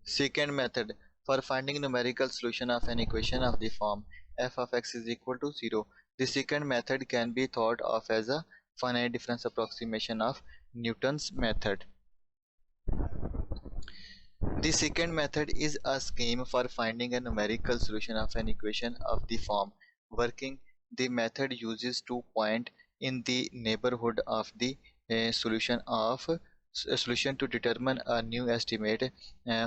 Secant method for finding numerical solution of an equation of the form f of x is equal to 0. The secant method can be thought of as a finite difference approximation of Newton's method. The secant method is a scheme for finding a numerical solution of an equation of the form working. The method uses 2 points in the neighborhood of the solution to determine a new estimate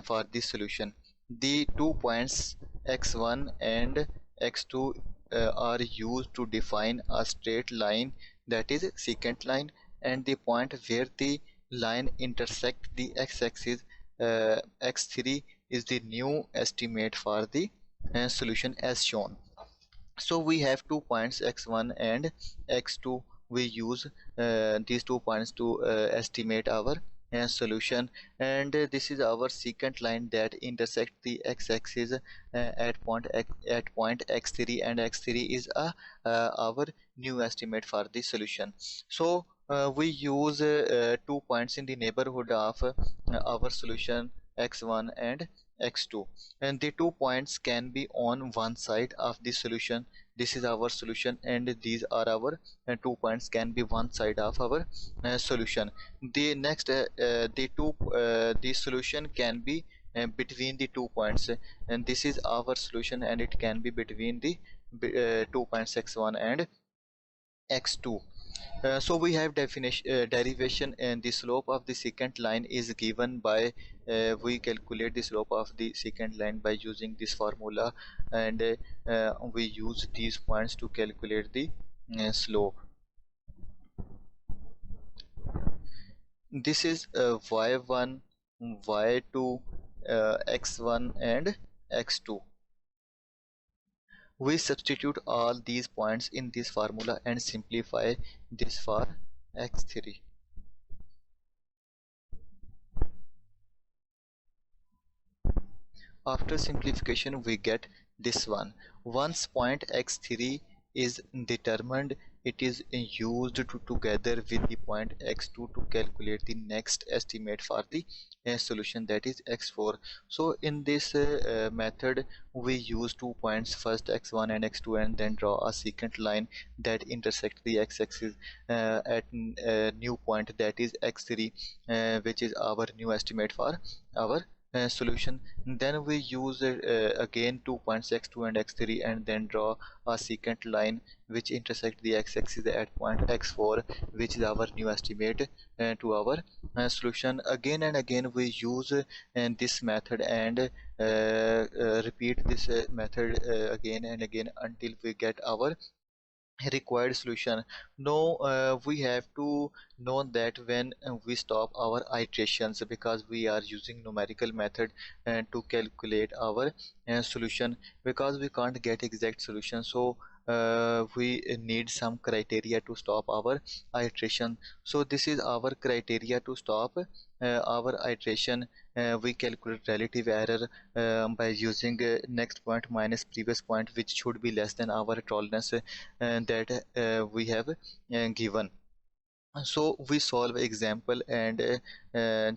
for the solution. The 2 points x1 and x2 are used to define a straight line, that is secant line, and the point where the line intersects the x-axis x3 is the new estimate for the solution as shown. So we have 2 points x1 and x2. We use these 2 points to estimate our solution, and this is our secant line that intersects the x-axis at point x3, and x3 is our new estimate for the solution. So we use 2 points in the neighborhood of our solution x1 and x2, and the 2 points can be on one side of the solution. This is our solution, and these are our 2 points can be one side of our solution. The next the solution can be between the 2 points, and this is our solution, and it can be between the 2 points x1 and x2. So we have derivation, and the slope of the secant line is given by we calculate the slope of the secant line by using this formula, and we use these points to calculate the slope. This is y1, y2, x1 and x2. We substitute all these points in this formula and simplify this for x3. After simplification we get this one. Once point x3 is determined, it is used together with the point x2 to calculate the next estimate for the solution, that is x4. So in this method we use 2 points, first x1 and x2, and then draw a secant line that intersect the x-axis at new point, that is x3, which is our new estimate for our solution. Then we use again 2 points x2 and x3, and then draw a secant line which intersect the x-axis at point x4, which is our new estimate to our solution. Again and again we use this method, and repeat this method again and again until we get our required solution. Now we have to know that when we stop our iterations, because we are using numerical method to calculate our solution, because we can't get exact solution. So we need some criteria to stop our iteration. So this is our criteria to stop our iteration. We calculate relative error by using next point minus previous point, which should be less than our tolerance that we have given. So we solve example and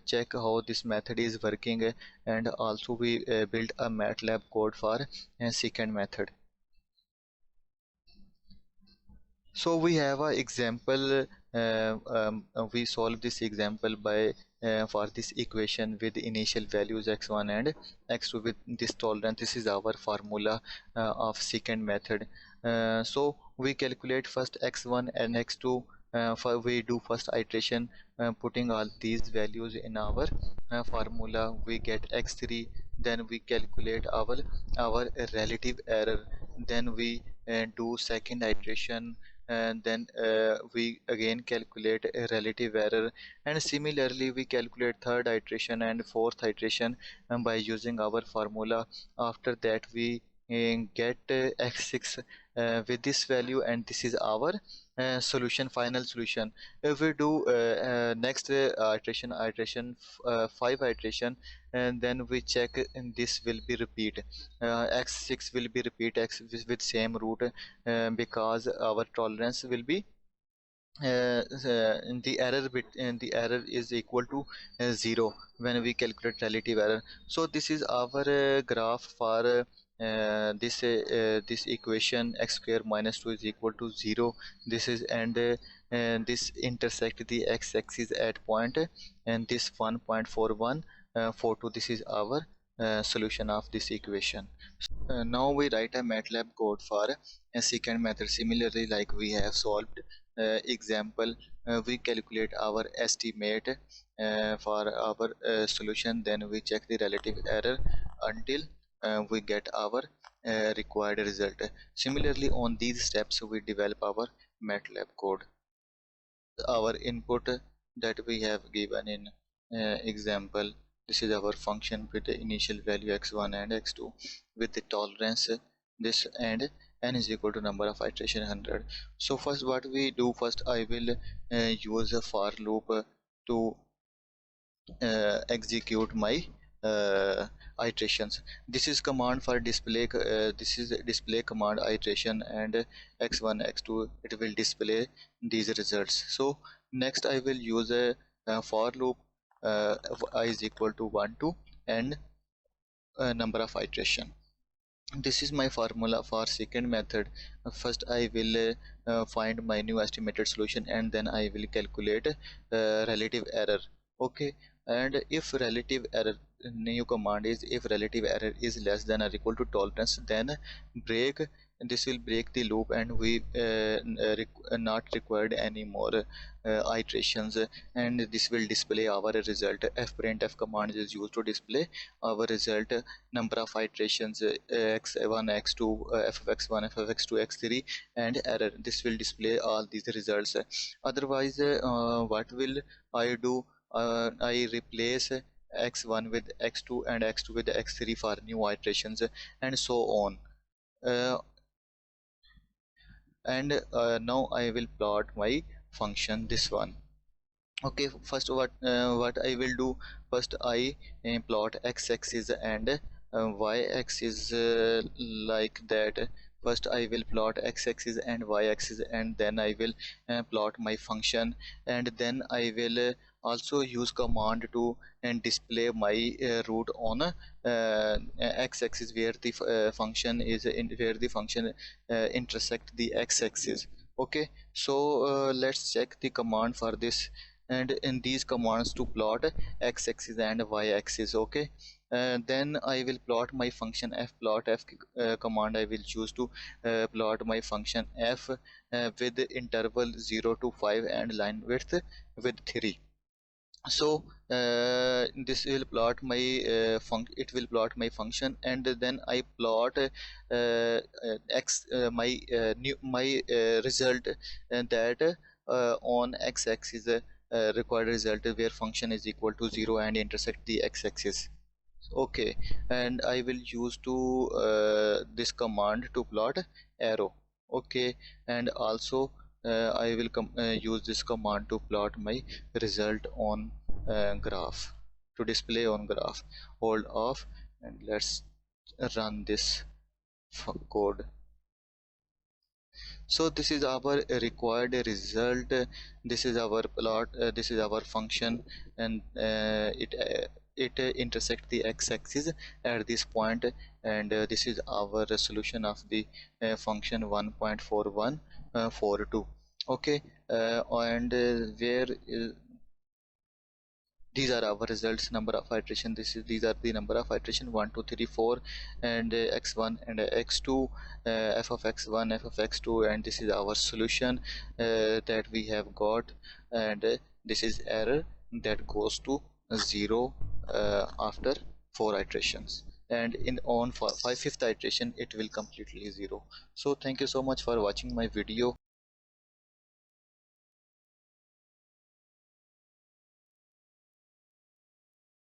check how this method is working, and also we build a Matlab code for secant method. So we have a example. We solve this example by for this equation with initial values x1 and x2 with this tolerance. This is our formula of secant method. So we calculate first x1 and x2. We do first iteration, putting all these values in our formula. We get x3. Then we calculate our relative error. Then we do second iteration, and then we again calculate a relative error, and similarly we calculate third iteration and fourth iteration by using our formula. After that we get x6 with this value, and this is our solution, final solution. If we do next iteration 5 iteration, and then we check, and this will be repeat, x6 will be repeat x with same root, because our tolerance will be the error is equal to 0 when we calculate relative error. So this is our graph for this equation x square minus 2 is equal to 0. This is and this intersect the x-axis at point and this 1.4142. This is our solution of this equation. Now we write a Matlab code for a secant method. Similarly, like we have solved example, we calculate our estimate for our solution. Then we check the relative error until we get our required result. Similarly, on these steps, we develop our Matlab code. Our input that we have given in example. This is our function with the initial value x1 and x2 with the tolerance this and n is equal to number of iteration 100. So first what we do, first I will use a for loop to execute my iterations. This is command for display. This is display command iteration and x1 x2 it will display these results. So next I will use a for loop of I is equal to 1 to n number of iteration. This is my formula for secant method. First I will find my new estimated solution and then I will calculate relative error. Okay, and if relative error, new command is if relative error is less than or equal to tolerance, then break, this will break the loop and we not required any more iterations, and this will display our result. Fprintf command is used to display our result, number of iterations x1 x2 f of x1 f of x2 x3 and error. This will display all these results. Otherwise what will I do, I replace x1 with x2 and x2 with x3 for new iterations and so on. Now I will plot my function, this one. Okay, first what I will do, first I plot x-axis and y-axis like that. First I will plot x-axis and y-axis and then I will plot my function, and then I will also use command to display my root on x-axis where the function is where the function intersect the x-axis. Okay, so let's check the command for this, and in these commands to plot x-axis and y-axis. Okay, then I will plot my function f. Plot f command I will choose to plot my function f with interval 0 to 5 and line width with 3. So this will plot my it will plot my function, and then I plot my result, and that on x-axis required result where function is equal to 0 and intersect the x-axis. Okay, and I will use to this command to plot arrow. Okay, and also I will use this command to plot my result on graph, to display on graph. Hold off and let's run this code. So this is our required result. This is our plot, this is our function, and it intersect the x-axis at this point, and this is our solution of the function 1.4142. Okay, and where these are our results, number of iteration. These are the number of iteration 1 2 3 4 and x1 and x2, f of x1 f of x2, and this is our solution that we have got, and this is error that goes to 0 after 4 iterations, and in on for fifth iteration it will completely 0. So thank you so much for watching my video.